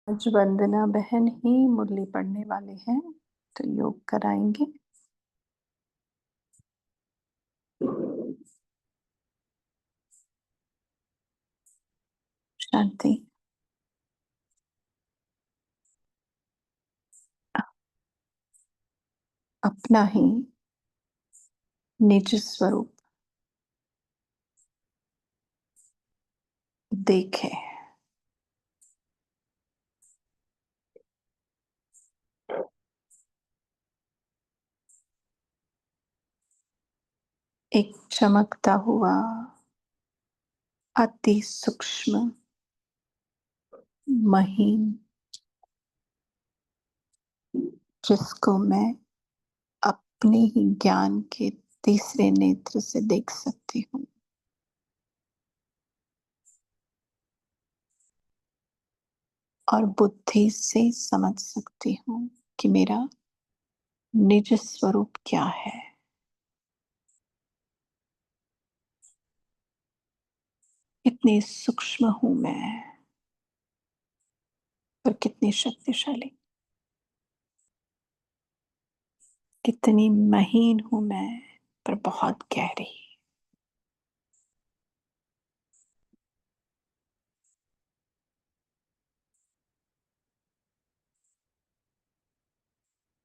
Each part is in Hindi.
आज वंदना बहन ही मुरली पढ़ने वाले हैं, तो योग कराएंगे। शांति। अपना ही निज स्वरूप देखे। एक चमकता हुआ अति सूक्ष्म महीन, जिसको मैं अपने ही ज्ञान के तीसरे नेत्र से देख सकती हूँ और बुद्धि से समझ सकती हूँ कि मेरा निज स्वरूप क्या है। कितनी सूक्ष्म हूं मैं और कितनी शक्तिशाली। कितनी महीन हूं मैं पर बहुत गहरी।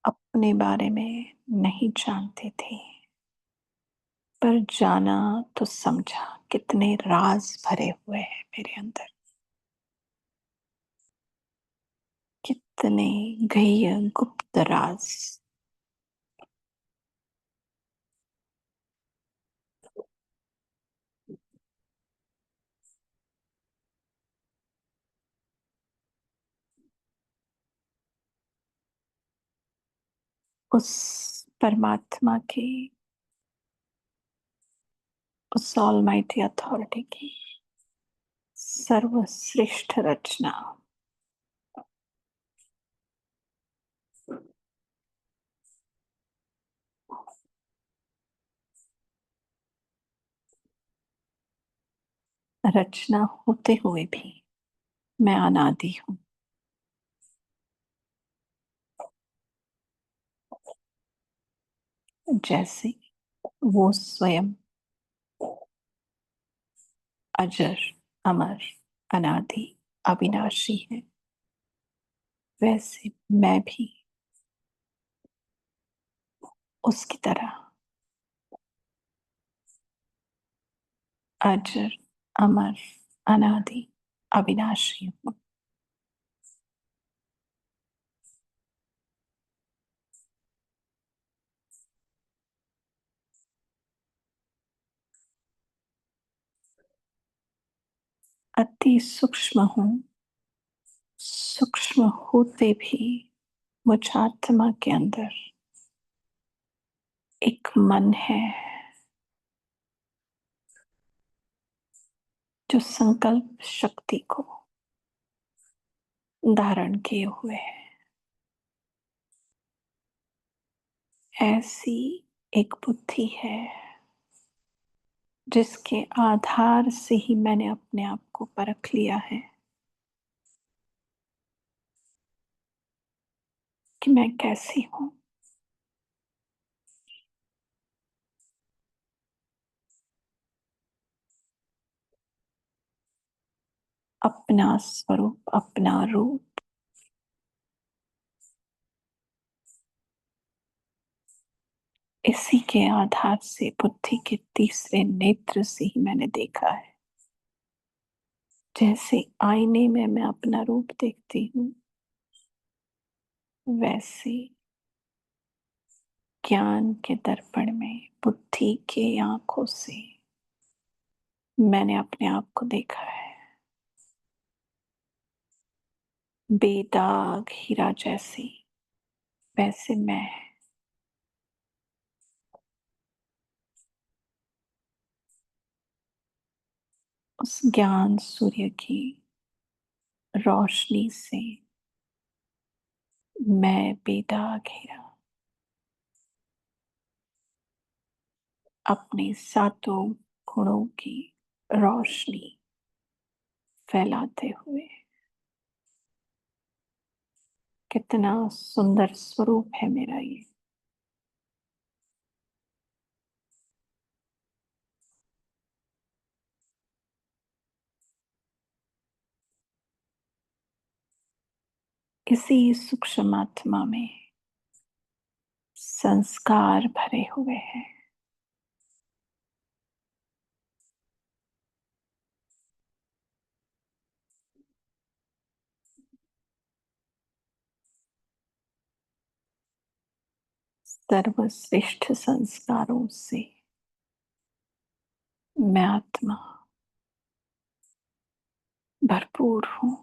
अपने बारे में नहीं जानती थी, पर जाना तो समझा कितने राज भरे हुए हैं मेरे अंदर। कितने गह्य गुप्त राज। उस परमात्मा की, उस ऑलमाइटी अथॉरिटी की सर्वश्रेष्ठ रचना, रचना होते हुए भी मैं अनादि हूं। जैसे वो स्वयं अजर, अमर, अनादि, अविनाशी है, वैसे मैं भी उसकी तरह अजर, अमर, अनादि, अविनाशी हूँ। अति सूक्ष्म हूँ। सूक्ष्म होते भी मुझ आत्मा के अंदर एक मन है जो संकल्प शक्ति को धारण किए हुए है। ऐसी एक बुद्धि है जिसके आधार से ही मैंने अपने आप को परख लिया है कि मैं कैसी हूं। अपना स्वरूप, अपना रूप, इसी के आधार से बुद्धि के तीसरे नेत्र से ही मैंने देखा है। जैसे आईने में मैं अपना रूप देखती हूँ, वैसे ज्ञान के दर्पण में बुद्धि के आंखों से मैंने अपने आप को देखा है। बेदाग हीरा जैसी, वैसे मैं उस ज्ञान सूर्य की रोशनी से मैं बेदाग हीरा अपने सातों गुणों की रोशनी फैलाते हुए कितना सुंदर स्वरूप है मेरा ये। इसी सूक्ष्म आत्मा में संस्कार भरे हुए हैं। सर्वश्रेष्ठ संस्कारों से मैं आत्मा भरपूर हूँ।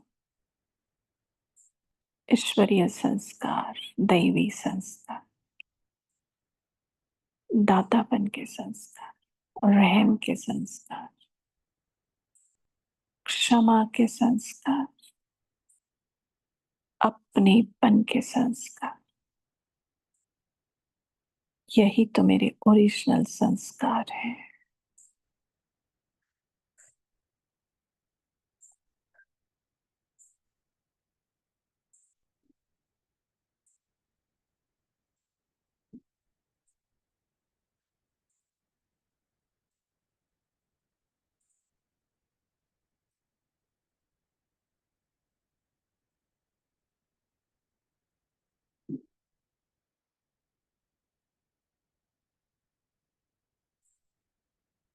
ईश्वरीय संस्कार, दैवी संस्कार, दातापन के संस्कार, रहम के संस्कार, क्षमा के संस्कार, अपनेपन के संस्कार, यही तो मेरे ओरिजिनल संस्कार है।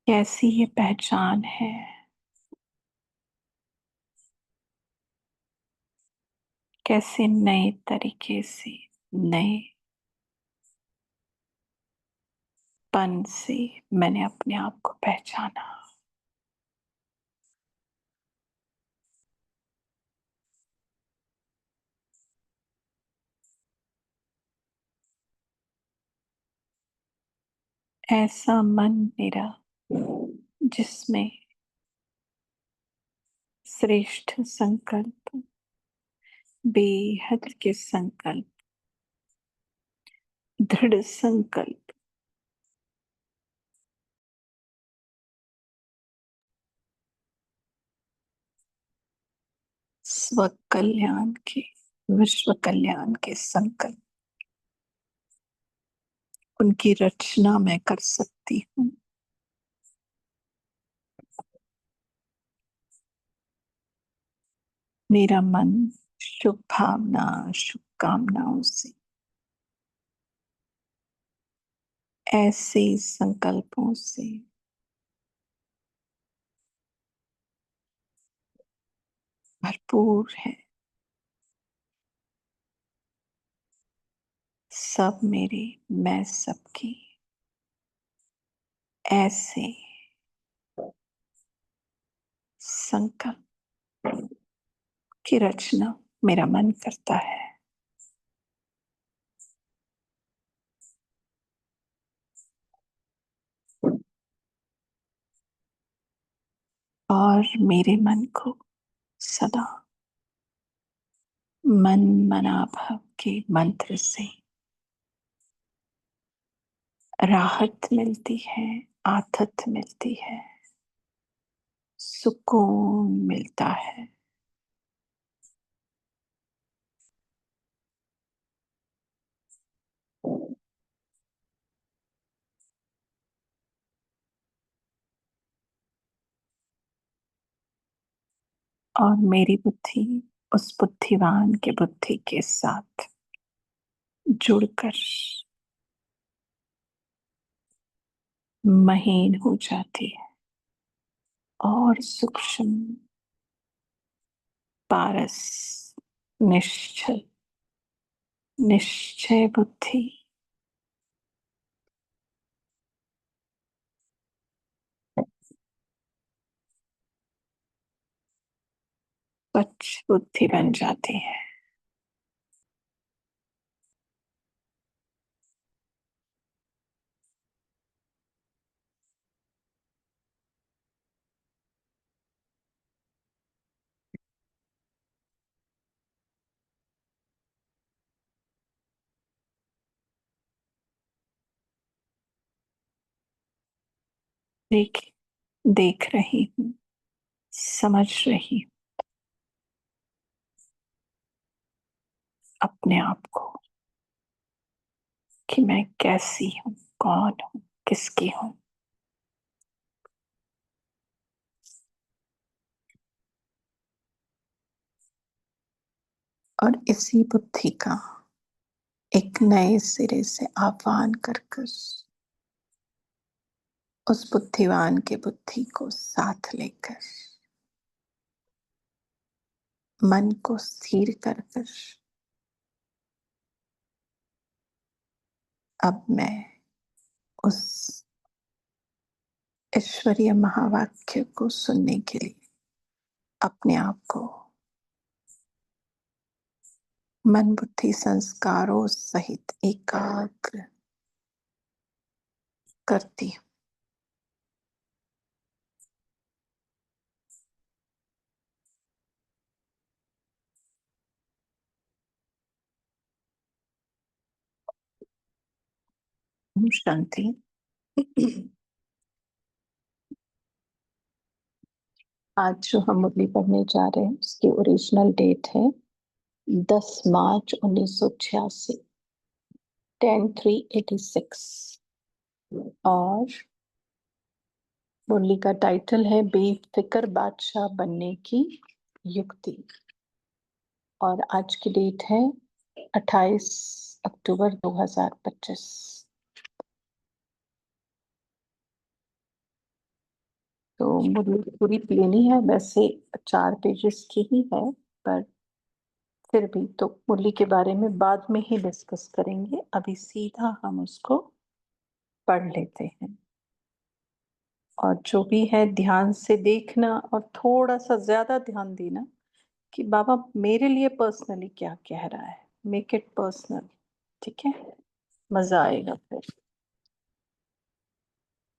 कैसी ये पहचान है, कैसे नए तरीके से, नए पन से मैंने अपने आप को पहचाना। ऐसा मन मेरा जिसमें श्रेष्ठ संकल्प, बेहद के संकल्प, दृढ़ संकल्प, स्व कल्याण के, विश्व कल्याण के संकल्प, उनकी रचना मैं कर सकती हूँ। मेरा मन शुभ भावना, शुभकामनाओं से, ऐसे संकल्पों से भरपूर है। सब मेरे, मैं सबकी, ऐसे संकल्प की रचना मेरा मन करता है। और मेरे मन को सदा मन मनाभव के मंत्र से राहत मिलती है, आथत मिलती है, सुकून मिलता है। और मेरी बुद्धि उस बुद्धिवान के बुद्धि के साथ जुड़कर महीन हो जाती है और सूक्ष्म, पारस, निश्चल, निश्चय बुद्धि, स्वच्छ बुद्धि बन जाती है। देख देख रही हूँ, समझ रही हूँ। अपने आप को कि मैं कैसी हूं, कौन हूं, किसकी हूं। और इसी बुद्धि का एक नए सिरे से आह्वान कर कर उस बुद्धिवान के बुद्धि को साथ लेकर मन को स्थिर कर कर अब मैं उस ईश्वरीय महावाक्य को सुनने के लिए अपने आप को मन बुद्धि संस्कारों सहित एकाग्र करती हूँ। शांति। आज जो हम मुरली पढ़ने जा रहे हैं उसकी ओरिजिनल डेट है 10 मार्च 1986, 10/3/86। और मुरली का टाइटल है बेफिक्र बादशाह बनने की युक्ति। और आज की डेट है 28 अक्टूबर 2025। तो मुरली पूरी लेनी है, वैसे 4 पेजेस की ही है, पर फिर भी तो मुरली के बारे में बाद में ही डिस्कस करेंगे। अभी सीधा हम उसको पढ़ लेते हैं। और जो भी है ध्यान से देखना और थोड़ा सा ज्यादा ध्यान देना कि बाबा मेरे लिए पर्सनली क्या कह रहा है। मेक इट पर्सनल, ठीक है? मजा आएगा फिर।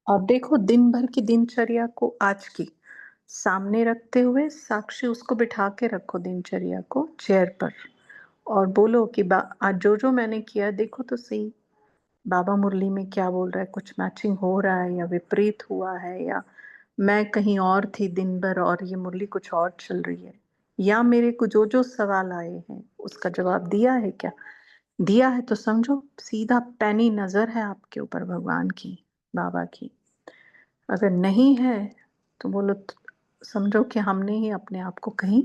और देखो दिन भर की दिनचर्या को आज की सामने रखते हुए साक्षी उसको बिठा के रखो, दिनचर्या को चेयर पर, और बोलो कि आज जो जो मैंने किया देखो तो सही, बाबा मुरली में क्या बोल रहा है, कुछ मैचिंग हो रहा है या विपरीत हुआ है, या मैं कहीं और थी दिन भर और ये मुरली कुछ और चल रही है, या मेरे को जो जो सवाल आए हैं उसका जवाब दिया है क्या? दिया है तो समझो सीधा पैनी नजर है आपके ऊपर भगवान की, बाबा की। अगर नहीं है तो बोलो समझो कि हमने ही अपने आप को कहीं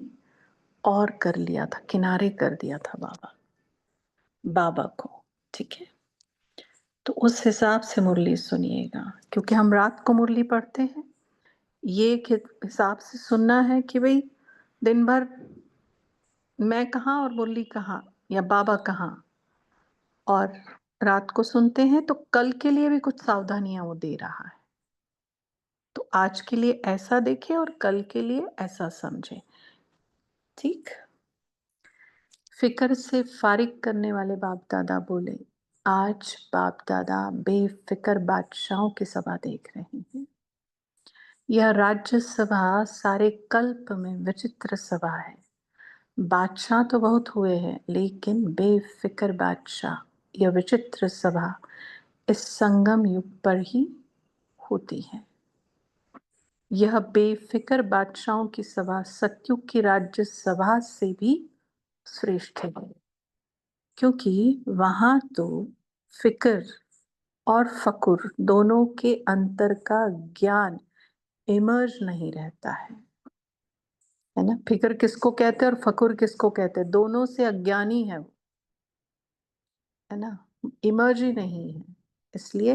और कर लिया था, किनारे कर दिया था बाबा बाबा को, ठीक है? तो उस हिसाब से मुरली सुनिएगा, क्योंकि हम रात को मुरली पढ़ते हैं। ये एक हिसाब से सुनना है कि भाई दिन भर मैं कहाँ और मुरली कहाँ या बाबा कहाँ। और रात को सुनते हैं तो कल के लिए भी कुछ सावधानियां वो दे रहा है, तो आज के लिए ऐसा देखें और कल के लिए ऐसा समझें, ठीक? फिक्र से फारिग करने वाले बाप दादा बोले, आज बाप दादा बेफिक्र बादशाहों की सभा देख रहे हैं। यह राज्य सभा सारे कल्प में विचित्र सभा है। बादशाह तो बहुत हुए हैं, लेकिन बेफिक्र बादशाह, यह विचित्र सभा इस संगम युग पर ही होती है। यह बेफिक्र बादशाहों की सभा सतयुग की राज्य सभा से भी श्रेष्ठ है, क्योंकि वहां तो फिक्र और फकुर दोनों के अंतर का ज्ञान इमर्ज नहीं रहता है ना? फिक्र किसको कहते हैं और फकुर किसको कहते हैं? दोनों से अज्ञानी है वो, है ना? इमर्ज ही नहीं है, इसलिए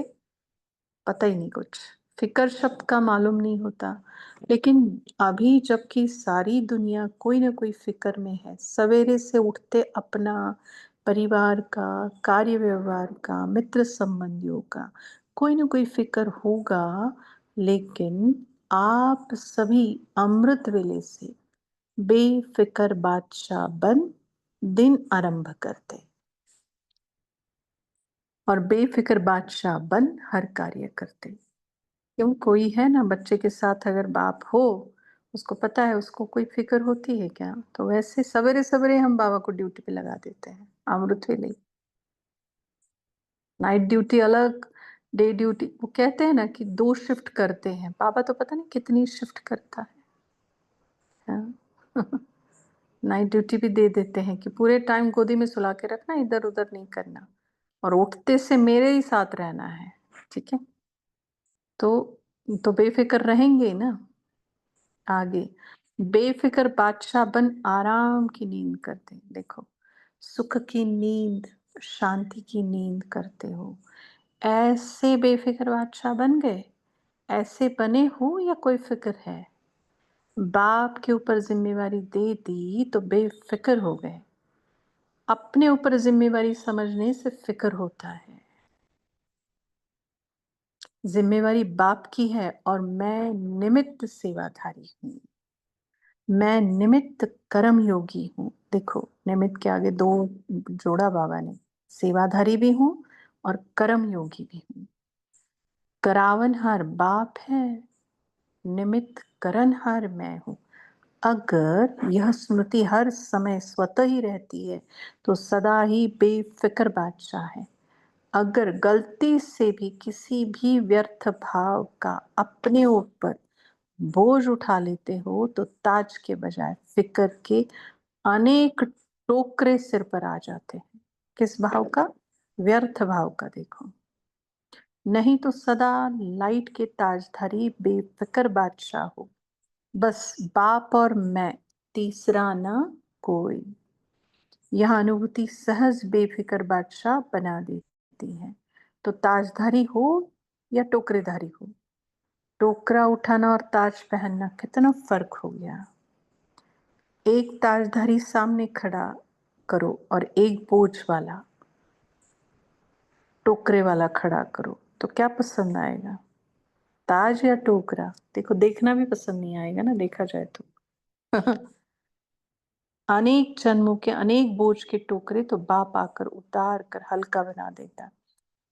पता ही नहीं कुछ, फिक्र शब्द का मालूम नहीं होता। लेकिन अभी जबकि सारी दुनिया कोई ना कोई फिक्र में है, सवेरे से उठते अपना, परिवार का, कार्य व्यवहार का, मित्र संबंधियों का कोई ना कोई फिक्र होगा, लेकिन आप सभी अमृत वेले से बेफिक्र बादशाह बन दिन आरंभ करते और बेफिक्र बादशाह बन हर कार्य करते। क्यों, कोई है ना बच्चे के साथ अगर बाप हो, उसको पता है उसको कोई फिक्र होती है क्या? तो वैसे सवेरे सवेरे हम बाबा को ड्यूटी पे लगा देते हैं, अमृत वेले। नाइट ड्यूटी अलग, डे ड्यूटी, वो कहते हैं ना कि 2 शिफ्ट करते हैं, बाबा तो पता नहीं कितनी शिफ्ट करता है, हाँ? नाइट ड्यूटी भी दे देते हैं कि पूरे टाइम गोदी में सुला के रखना, इधर-उधर नहीं करना और उठते से मेरे ही साथ रहना है, ठीक है? तो बेफ़िक्र रहेंगे ना। आगे, बेफ़िक्र बादशाह बन आराम की नींद करते। देखो, सुख की नींद, शांति की नींद करते हो। ऐसे बेफ़िक्र बादशाह बन गए? ऐसे बने हो या कोई फ़िक्र है? बाप के ऊपर ज़िम्मेवारी दे दी तो बेफ़िक्र हो गए। अपने ऊपर ज़िम्मेवारी समझने से फ़िक्र होता है। ज़िम्मेवारी बाप की है और मैं निमित्त सेवाधारी हूँ। मैं निमित्त कर्मयोगी हूँ। देखो, निमित्त के आगे 2 जोड़ा बाबा ने, सेवाधारी भी हूँ और कर्मयोगी भी हूँ। करावनहार बाप है, निमित्त करनहार मैं हूँ। अगर यह स्मृति हर समय स्वतः ही रहती है, तो सदा ही बेफ़िक्र बादशाह है। अगर गलती से भी किसी भी व्यर्थ भाव का अपने ऊपर बोझ उठा लेते हो, तो ताज के बजाय फ़िक्र के अनेक टोकरे सिर पर आ जाते हैं। किस भाव का? व्यर्थ भाव का देखो। नहीं तो सदा लाइट के ताजधारी बेफ़िक्र बादशाह हो। बस बाप और मैं, तीसरा न कोई। यह अनुभूति सहज बेफ़िक्र बादशाह बना देती है। तो ताजधारी हो या टोकरेधारी हो, टोकरा उठाना और ताज पहनना कितना फ़र्क हो गया। एक ताजधारी सामने खड़ा करो और एक बोझ वाला, टोकरे वाला खड़ा करो, तो क्या पसंद आएगा? ताज या टोकरा? देखो, देखना भी पसंद नहीं आएगा ना, देखा जाए तो। अनेक जन्मों के अनेक बोझ के टोकरे तो बाप आकर उतार कर हल्का बना देता।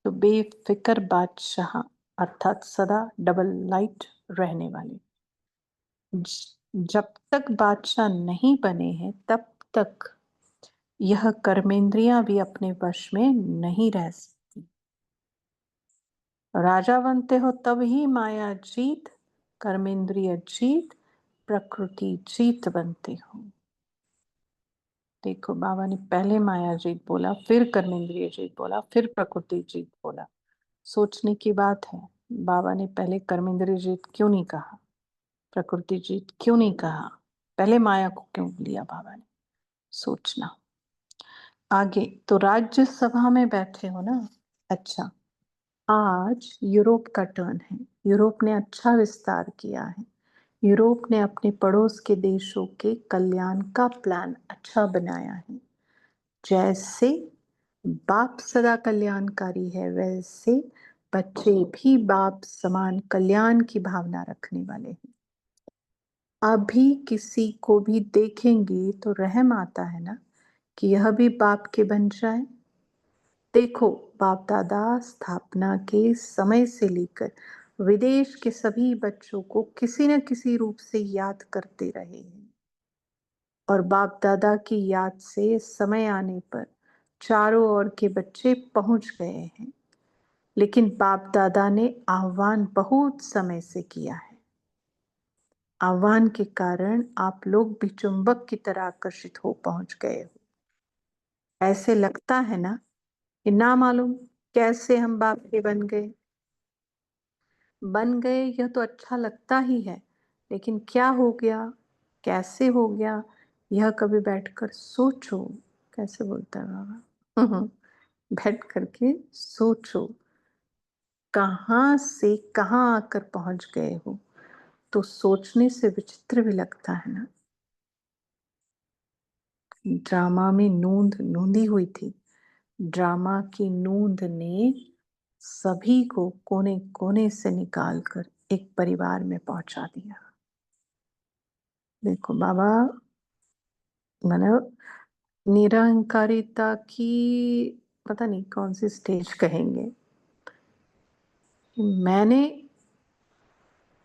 तो बेफिक्र बादशाह अर्थात सदा डबल लाइट रहने वाले। जब तक बादशाह नहीं बने हैं, तब तक यह कर्मेंद्रियां भी अपने वश में नहीं रह सकती। राजा बनते हो तब ही माया जीत, कर्मेंद्रिय जीत, प्रकृति जीत बनते हो। देखो, बाबा ने पहले माया जीत बोला, फिर कर्मेंद्रिय जीत बोला, फिर प्रकृति जीत बोला। सोचने की बात है, बाबा ने पहले कर्मेंद्रिय जीत क्यों नहीं कहा, प्रकृति जीत क्यों नहीं कहा, पहले माया को क्यों लिया बाबा ने? सोचना। आगे, तो राज्यसभा में बैठे हो ना। अच्छा, आज यूरोप का टर्न है। यूरोप ने अच्छा विस्तार किया है। यूरोप ने अपने पड़ोस के देशों के कल्याण का प्लान अच्छा बनाया है। जैसे बाप सदा कल्याणकारी है, वैसे बच्चे भी बाप समान कल्याण की भावना रखने वाले हैं। अभी किसी को भी देखेंगे तो रहम आता है ना, कि यह भी बाप के बन जाए। देखो, बाप दादा स्थापना के समय से लेकर विदेश के सभी बच्चों को किसी न किसी रूप से याद करते रहे हैं और बाप दादा की याद से समय आने पर चारों ओर के बच्चे पहुंच गए हैं। लेकिन बाप दादा ने आह्वान बहुत समय से किया है। आह्वान के कारण आप लोग भी चुंबक की तरह आकर्षित हो पहुंच गए हो। ऐसे लगता है ना कि ना मालूम कैसे हम बाप के बन गए, यह तो अच्छा लगता ही है, लेकिन क्या हो गया, कैसे हो गया, यह कभी बैठकर सोचो। कैसे बोलता है बाबा? बैठ करके सोचो, कहाँ से कहाँ आकर पहुंच गए हो। तो सोचने से विचित्र भी लगता है ना। ड्रामा में नूंदी हुई थी। ड्रामा की नूंद ने सभी को कोने कोने से निकालकर एक परिवार में पहुंचा दिया। देखो, बाबा मतलब निरहंकारिता की पता नहीं कौन सी स्टेज कहेंगे। मैंने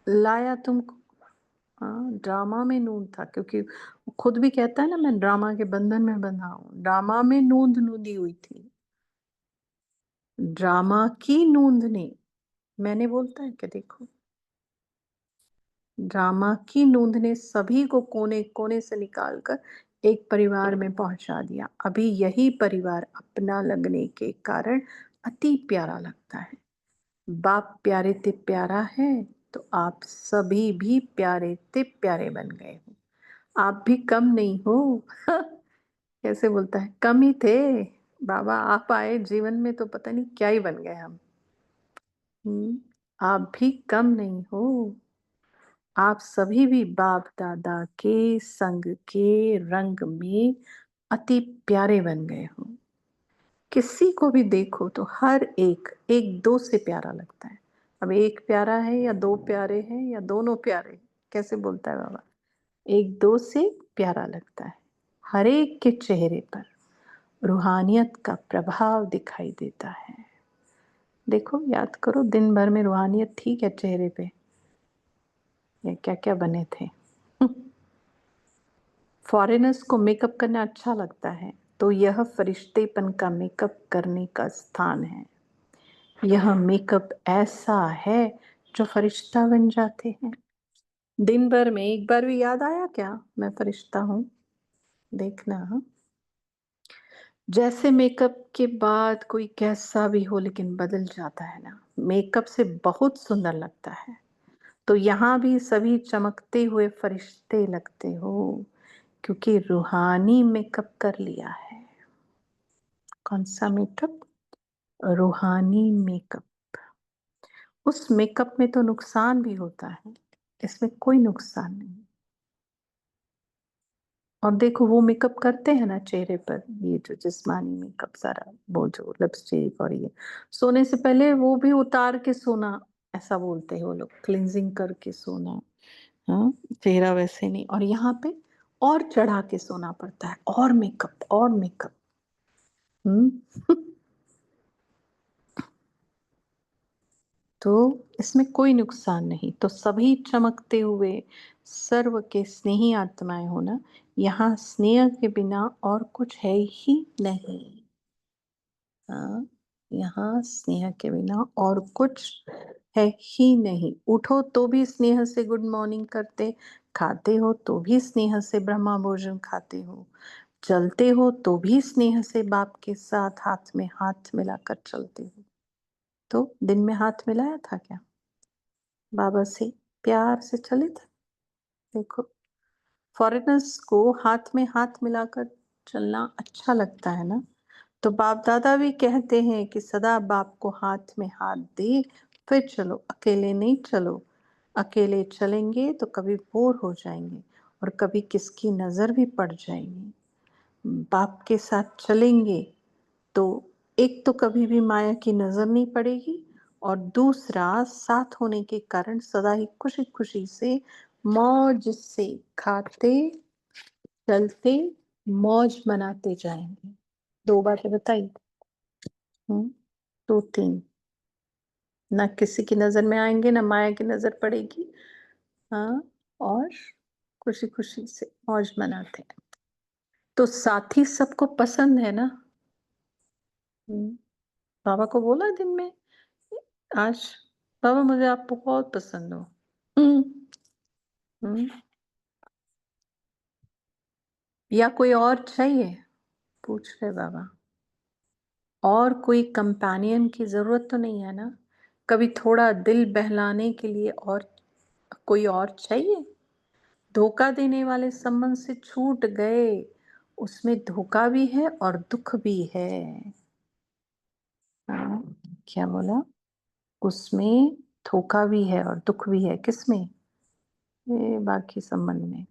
लाया तुमको। हाँ, ड्रामा में नूंद था, क्योंकि वो खुद भी कहता है ना, मैं ड्रामा के बंधन में बंधा हूँ। ड्रामा में नूंदी हुई थी। ड्रामा की नूंद ने, मैंने बोलता है क्या? देखो, ड्रामा की नूंद ने सभी को कोने कोने से निकालकर एक परिवार में पहुंचा दिया। अभी यही परिवार अपना लगने के कारण अति प्यारा लगता है। बाप प्यारे ते प्यारा है, तो आप सभी भी प्यारे ते प्यारे बन गए हो। आप भी कम नहीं हो। कैसे बोलता है, कम ही थे। बाबा आप आए जीवन में तो पता नहीं क्या ही बन गए हम। आप भी कम नहीं हो। आप सभी भी बाप दादा के संग के रंग में अति प्यारे बन गए हो। किसी को भी देखो तो हर एक एक दो से प्यारा लगता है। अब एक प्यारा है या दो प्यारे हैं या दोनों प्यारे, कैसे बोलता है बाबा, एक दो से प्यारा लगता है। हर एक के चेहरे पर रूहानियत का प्रभाव दिखाई देता है। देखो, याद करो, दिन भर में रूहानियत थी क्या चेहरे पे, या क्या क्या बने थे। फॉरेनर्स को मेकअप करना अच्छा लगता है, तो यह फरिश्तेपन का मेकअप करने का स्थान है। यह मेकअप ऐसा है जो फरिश्ता बन जाते हैं। दिन भर में एक बार भी याद आया क्या मैं फरिश्ता हूँ? देखना, हाँ? जैसे मेकअप के बाद कोई कैसा भी हो लेकिन बदल जाता है ना, मेकअप से बहुत सुंदर लगता है। तो यहाँ भी सभी चमकते हुए फरिश्ते लगते हो, क्योंकि रूहानी मेकअप कर लिया है। कौन सा मेकअप? रूहानी मेकअप। उस मेकअप में तो नुकसान भी होता है, इसमें कोई नुकसान नहीं। और देखो, वो मेकअप करते हैं ना चेहरे पर, ये जो जिस्मानी मेकअप सारा, वो जो लिपस्टिक और ये, सोने से पहले वो भी उतार के सोना, ऐसा बोलते हैं वो लोग, क्लिनजिंग करके सोना। हाँ, चेहरा वैसे नहीं, और यहाँ पे और चढ़ा के सोना पड़ता है, और मेकअप और मेकअप। हम्म। तो इसमें कोई नुकसान नहीं। तो सभी चमकते हुए सर्व के स्नेही आत्माएं हो ना, यहाँ स्नेह के बिना और कुछ है ही नहीं। हाँ, यहाँ स्नेह के बिना और कुछ है ही नहीं। उठो तो भी स्नेह से गुड मॉर्निंग करते, खाते हो तो भी स्नेह से ब्रह्मा भोजन खाते हो, चलते हो तो भी स्नेह से बाप के साथ हाथ में हाथ मिलाकर चलते हो। तो दिन में हाथ मिलाया था क्या बाबा से? प्यार से चले थे। देखो, फॉरेनर्स को हाथ में हाथ मिलाकर चलना अच्छा लगता है ना, तो बाप दादा भी कहते हैं कि सदा बाप को हाथ में हाथ दे फिर चलो, अकेले नहीं चलो। अकेले चलेंगे तो कभी बोर हो जाएंगे और कभी किसकी नजर भी पड़ जाएगी। बाप के साथ चलेंगे तो एक तो कभी भी माया की नजर नहीं पड़ेगी, और दूसरा साथ होने के कारण सदा ही खुशी खुशी से मौज से खाते चलते मौज मनाते जाएंगे। दो बातें बताई। हम्म, दो तीन। ना किसी की नजर में आएंगे, ना माया की नजर पड़ेगी। हाँ, और खुशी खुशी से मौज मनाते हैं। तो साथी सबको पसंद है ना। हम्म, बाबा को बोला दिन में आज, बाबा मुझे आप बहुत पसंद हो। हम्म। हम्म, या कोई और चाहिए? पूछ रहे बाबा। और कोई कंपेनियन की जरूरत तो नहीं है ना? कभी थोड़ा दिल बहलाने के लिए और कोई और चाहिए? धोखा देने वाले संबंध से छूट गए, उसमें धोखा भी है और दुख भी है। हाँ, क्या बोला? उसमें धोखा भी है और दुख भी है। किसमें? ये बाकी संबंध में।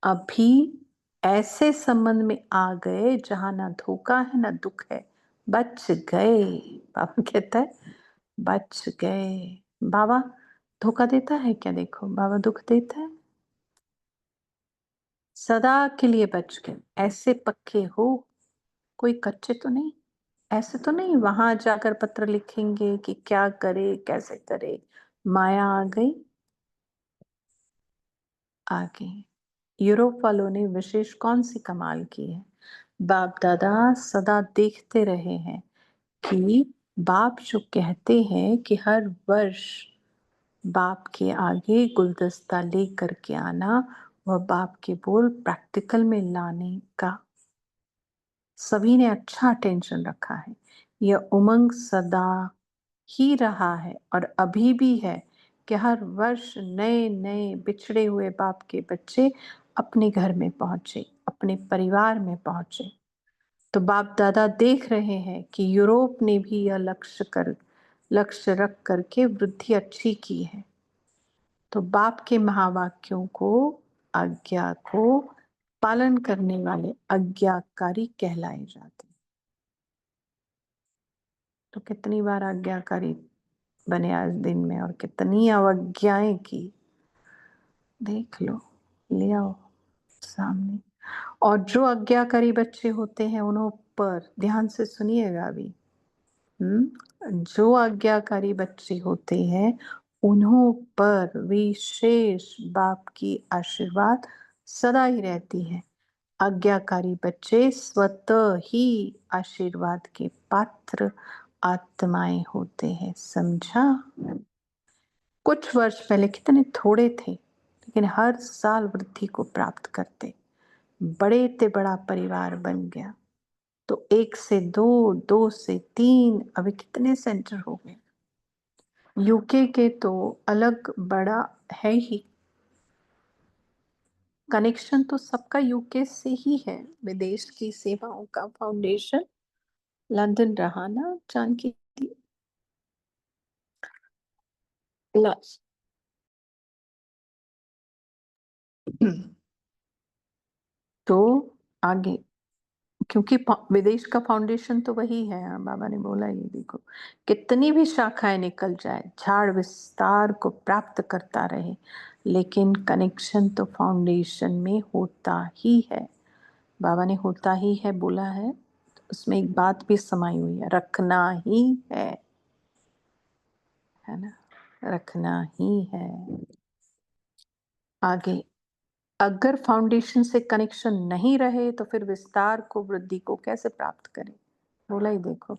अभी ऐसे संबंध में आ गए जहां ना धोखा है ना दुख है, बच गए। बाबा कहता है बच गए। बाबा धोखा देता है क्या? देखो, बाबा दुख देता है। सदा के लिए बच गए, ऐसे पक्के हो, कोई कच्चे तो नहीं। ऐसे तो नहीं वहां जाकर पत्र लिखेंगे कि क्या करे कैसे करे, माया आ गई। आगे यूरोप वालों ने विशेष कौन सी कमाल की है? बाप दादा सदा देखते रहे हैं कि बाप जो कहते हैं कि हर वर्ष बाप के आगे गुलदस्ता लेकर के आना, वह बाप के बोल प्रैक्टिकल में लाने का सभी ने अच्छा अटेंशन रखा है। यह उमंग सदा ही रहा है और अभी भी है कि हर वर्ष नए-नए बिछड़े हुए बाप के बच्चे अपने घर में पहुँचे, अपने परिवार में पहुँचे। तो बाप-दादा देख रहे हैं कि यूरोप ने भी यह लक्ष्य रख कर के वृद्धि अच्छी की है। तो बाप के महावाक्यों को, आज्ञा को पालन करने वाले आज्ञाकारी कहलाए जाते हैं। तो कितनी बार आज्ञाकारी बने आज दिन में और कितनी अवज्ञाएं की, देख लो, ले आओ सामने। और जो आज्ञाकारी बच्चे होते हैं उन्हों पर ध्यान से सुनिएगा अभी। जो आज्ञाकारी बच्चे होते हैं उन्हों पर विशेष बाप की आशीर्वाद सदा ही रहती है। आज्ञाकारी बच्चे स्वतः ही आशीर्वाद के पात्र आत्माएं होते हैं, समझा? कुछ वर्ष पहले कितने थोड़े थे, लेकिन हर साल वृद्धि को प्राप्त करते, बड़े ते बड़ा परिवार बन गया। तो 1 से 2, 2 से 3, अभी कितने सेंटर हो गए। यूके के तो अलग बड़ा है ही। कनेक्शन तो सबका यूके से ही है। विदेश की सेवाओं का फाउंडेशन लंदन रहा ना जानकी दी? तो आगे, क्योंकि विदेश का फाउंडेशन तो वही है। बाबा ने बोला ये देखो, कितनी भी शाखाएं निकल जाए, झाड़ विस्तार को प्राप्त करता रहे, लेकिन कनेक्शन तो फाउंडेशन में होता ही है। बाबा ने होता ही है बोला है, तो उसमें एक बात भी समाई हुई है, रखना ही है ना, रखना ही है। आगे, अगर फाउंडेशन से कनेक्शन नहीं रहे तो फिर विस्तार को, वृद्धि को कैसे प्राप्त करें? बोला ही देखो,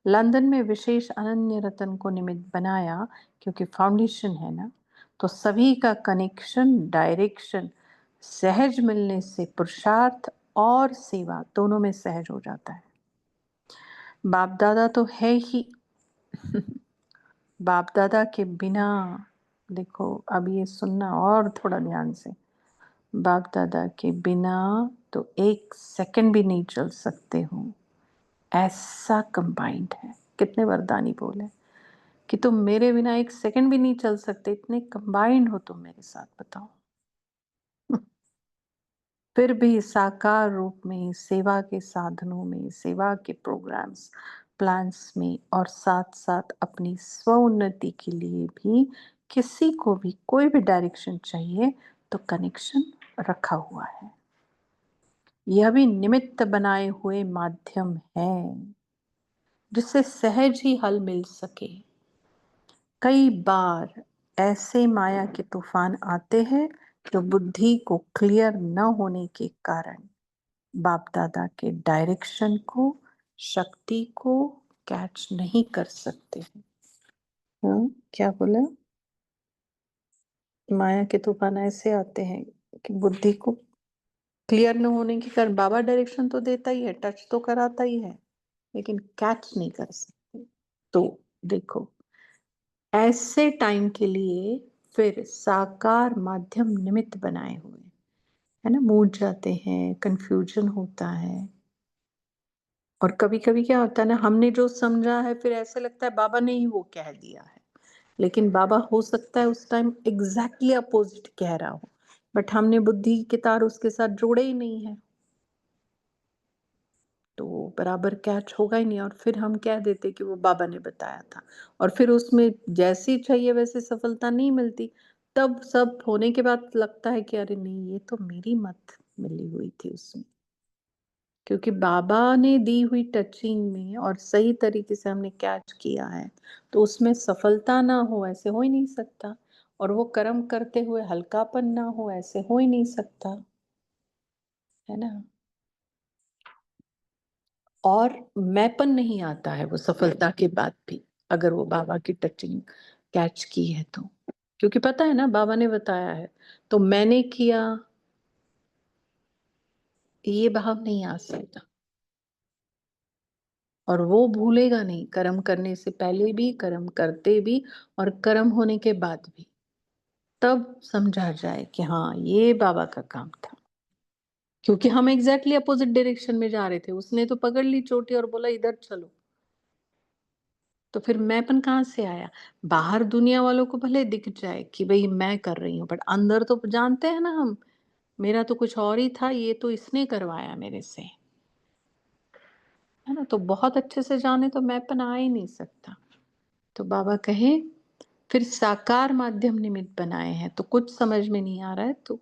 लंदन में विशेष अनन्य रतन को निमित्त बनाया, क्योंकि फाउंडेशन है ना, तो सभी का कनेक्शन, डायरेक्शन सहज मिलने से पुरुषार्थ और सेवा दोनों में सहज हो जाता है। बाप दादा तो है ही। बाप दादा के बिना, देखो अब ये सुनना और थोड़ा ध्यान से, बाप दादा के बिना तो 1 सेकंड भी नहीं चल सकते हो, ऐसा कंबाइंड है। कितने वरदानी बोले कि तुम मेरे बिना 1 सेकंड भी नहीं चल सकते, इतने कंबाइंड हो तुम मेरे साथ, बताओ। फिर भी साकार रूप में, सेवा के साधनों में, सेवा के प्रोग्राम्स, प्लान्स में, और साथ-साथ अपनी स्व-उन्नति के लिए भी किसी को भी कोई भी डायरेक्शन चाहिए तो कनेक्शन रखा हुआ है। यह भी निमित्त बनाए हुए माध्यम है, जिससे सहज ही हल मिल सके। कई बार ऐसे माया के तूफान आते हैं जो बुद्धि को क्लियर न होने के कारण बाप दादा के डायरेक्शन को, शक्ति को कैच नहीं कर सकते हैं। क्या बोला? माया के तूफान ऐसे आते हैं कि बुद्धि को क्लियर न होने के कारण बाबा डायरेक्शन तो देता ही है, टच तो कराता ही है, लेकिन कैच नहीं कर सकते। तो देखो, ऐसे टाइम के लिए फिर साकार माध्यम निमित्त बनाए हुए, है ना, मूड जाते हैं, कंफ्यूजन होता है। और कभी-कभी क्या होता है ना, हमने जो समझा है फिर ऐसे लगता है बाबा ने ही वो कह दिया है, लेकिन बाबा हो सकता है उस टाइम एग्जैक्टली अपोजिट कह रहा हो, बट हमने बुद्धि के तार उसके साथ जोड़े ही नहीं है, तो बराबर कैच होगा ही नहीं, और फिर हम कह देते कि वो बाबा ने बताया था, और फिर उसमें जैसी चाहिए वैसे सफलता नहीं मिलती। तब सब होने के बाद लगता है कि अरे नहीं, ये तो मेरी मत मिली हुई थी उसमें, क्योंकि बाबा ने दी हुई टचिंग में और सही तरीके से हमने कैच किया है, तो उसमें सफलता ना हो ऐसे हो ही नहीं सकता, और वो कर्म करते हुए हल्कापन ना हो ऐसे हो ही नहीं सकता, है ना। और मैंपन नहीं आता है वो सफलता के बाद भी, अगर वो बाबा की टचिंग कैच की है तो, क्योंकि पता है ना बाबा ने बताया है, तो मैंने किया, ये भाव नहीं आ सकता। और वो भूलेगा नहीं, कर्म करने से पहले भी, कर्म करते भी और कर्म होने के बाद भी। तब समझा जाए कि हाँ, ये बाबा का काम था। क्योंकि हम एग्ज़ैक्टली अपोज़िट डायरेक्शन में जा रहे थे। उसने तो पकड़ ली चोटी और बोला इधर चलो। तो फिर मैंपन कहाँ से आया? बाहर दुनिया वालों को भले दिख जाए कि भई मैं कर रही हूँ, बट अंदर तो जानते हैं ना हम, मेरा तो कुछ और ही था, ये तो इसने करवाया मेरे से। है ना? तो बहुत अच्छे से जाने तो मैंपन आ ही नहीं सकता। तो बाबा कहे फिर साकार माध्यम निमित्त बनाए हैं, तो कुछ समझ में नहीं आ रहा है तो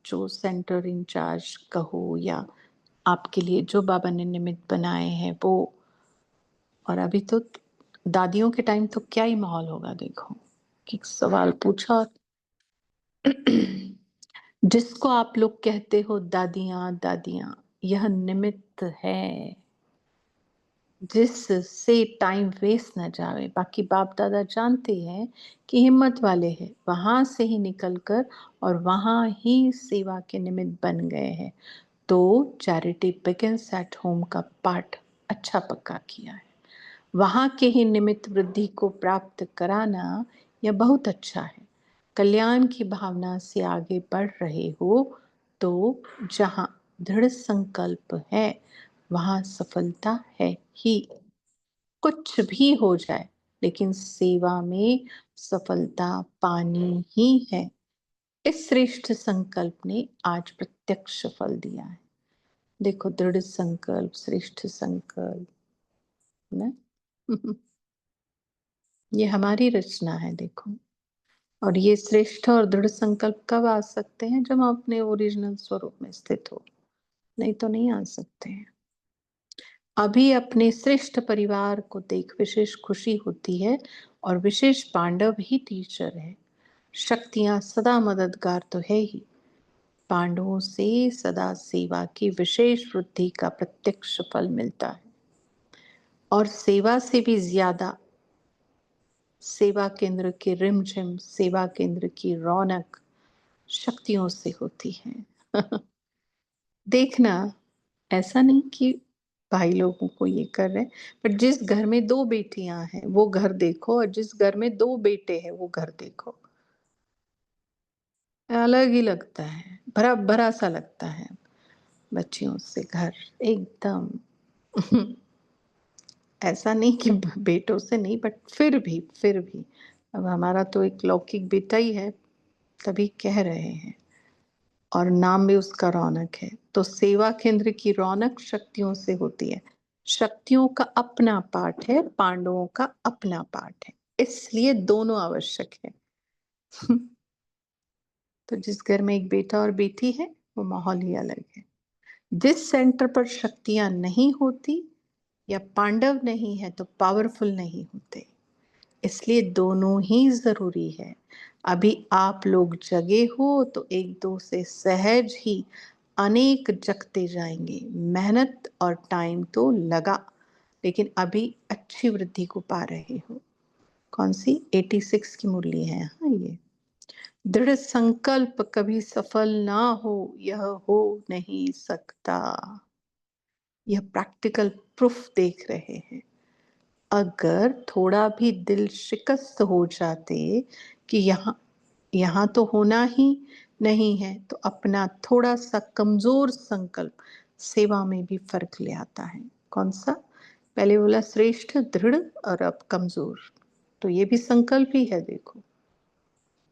जो सेंटर इंचार्ज कहो या आपके लिए जो बाबा ने निमित्त बनाए हैं वो। और अभी तो दादियों के टाइम तो क्या ही माहौल होगा देखो, कि सवाल पूछा। जिसको आप लोग कहते हो दादियाँ, दादियाँ, यह निमित्त है, जिससे टाइम वेस्ट ना जावे। बाकी बाप-दादा जानते हैं कि हिम्मत वाले हैं, वहाँ से ही निकल कर और वहाँ ही सेवा के निमित्त बन गए हैं। तो चैरिटी बिगिन्स एट होम का पाठ अच्छा पक्का किया है। वहाँ के ही निमित्त वृद्धि को प्राप्त कराना यह बहुत अच्छा है। कल्याण की भावना से आगे बढ़ रहे हो तो जहाँ दृढ़ संकल्प है, वहाँ सफलता है ही। कुछ भी हो जाए, लेकिन सेवा में सफलता पानी ही है। इस श्रेष्ठ संकल्प ने आज प्रत्यक्ष फल दिया है। देखो, दृढ़ संकल्प, श्रेष्ठ संकल्प ना। ये हमारी रचना है देखो। और ये श्रेष्ठ और दृढ़ संकल्प कब आ सकते हैं? जब हम अपने ओरिजिनल स्वरूप में स्थित हो, नहीं तो नहीं आ सकते हैं। अभी अपने श्रेष्ठ परिवार को देख विशेष खुशी होती है और विशेष पांडव ही टीचर है। शक्तियां सदा मददगार तो है ही। पांडवों से सदा सेवा की विशेष वृद्धि का प्रत्यक्ष फल मिलता है। और सेवा से भी ज्यादा सेवा केंद्र की रिमझिम, सेवा केंद्र की रौनक शक्तियों से होती है। देखना, ऐसा नहीं कि भाई लोगों को ये कर रहे हैं, बट जिस घर में 2 बेटियाँ हैं, वो घर देखो, और जिस घर में 2 बेटे हैं, वो घर देखो। अलग ही लगता है, भरा-भरा सा लगता है, बच्चियों से घर एकदम। ऐसा नहीं कि बेटों से नहीं, बट फिर भी। अब हमारा तो एक लौकिक बेटा ही है, तभी कह रहे हैं। और नाम भी उसका रौनक है। तो सेवा केंद्र की रौनक शक्तियों से होती है। शक्तियों का अपना पाठ है, पांडवों का अपना पाठ है, इसलिए दोनों आवश्यक है। तो जिस घर में एक बेटा और बेटी है, वो माहौल ही अलग है। जिस सेंटर पर शक्तियां नहीं होती या पांडव नहीं है, तो पावरफुल नहीं होते। इसलिए दोनों ही ज़रूरी है। अभी आप लोग जगे हो तो एक दो से सहज ही अनेक जगते जाएंगे। मेहनत और टाइम तो लगा, लेकिन अभी अच्छी वृद्धि को पा रहे हो। कौन सी 86 की मुरली है? हाँ, ये दृढ़ संकल्प कभी सफल ना हो, यह हो नहीं सकता। यह प्रैक्टिकल प्रूफ देख रहे हैं। अगर थोड़ा भी दिल शिकस्त हो जाते कि यहाँ यहाँ तो होना ही नहीं है, तो अपना थोड़ा सा कमजोर संकल्प सेवा में भी फर्क ले आता है। कौन सा? पहले बोला श्रेष्ठ, दृढ़, और अब कमजोर। तो ये भी संकल्प ही है देखो।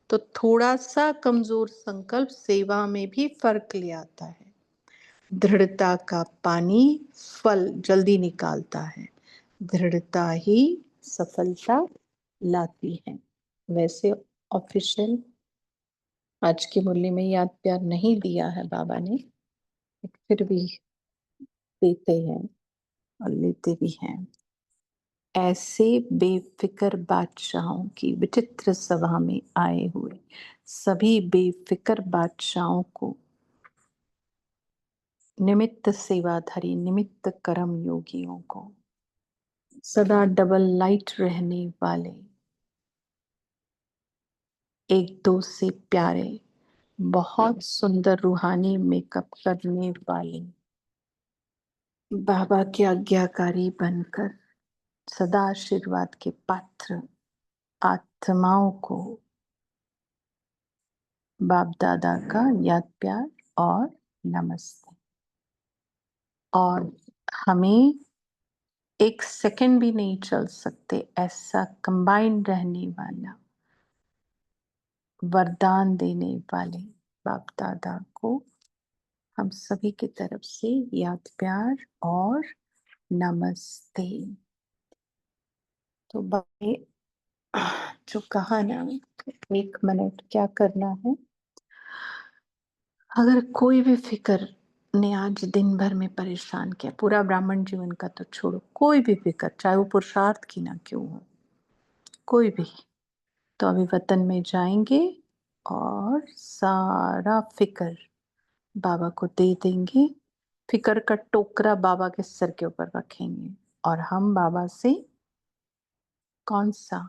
तो थोड़ा सा कमजोर संकल्प सेवा में भी फर्क ले आता है। दृढ़ता का पानी फल जल्दी निकालता है। दृढ़ता ही सफलता लाती है। वैसे ऑफिशियल आज की मुरली में याद प्यार नहीं दिया है बाबा ने, फिर भी देते हैं और लेते भी हैं। ऐसे बेफिक्र बादशाहों की विचित्र सभा में आए हुए सभी बेफिक्र बादशाहों को, निमित्त सेवाधारी, निमित्त कर्म योगियों को, सदा डबल लाइट रहने वाले, एक दो से प्यारे, बहुत सुंदर रूहानी मेकअप करने वाले, बाबा के आज्ञाकारी बनकर सदा आशीर्वाद के पात्र आत्माओं को बाप दादा का याद प्यार और नमस्ते। और हमें एक सेकंड भी नहीं चल सकते ऐसा कंबाइंड रहने वाला वरदान देने वाले बाप दादा को हम सभी की तरफ से याद प्यार और नमस्ते। तो बाबा जो कहा ना, 1 मिनट क्या करना है, अगर कोई भी फिक्र ने आज दिन भर में परेशान किया, पूरा ब्राह्मण जीवन का तो छोड़ो, कोई भी फिक्र चाहे वो पुरुषार्थ की ना क्यों हो, कोई भी, तो अभी वतन में जाएंगे और सारा फिक्र बाबा को दे देंगे। फिक्र का टोकरा बाबा के सर के ऊपर रखेंगे और हम बाबा से कौन सा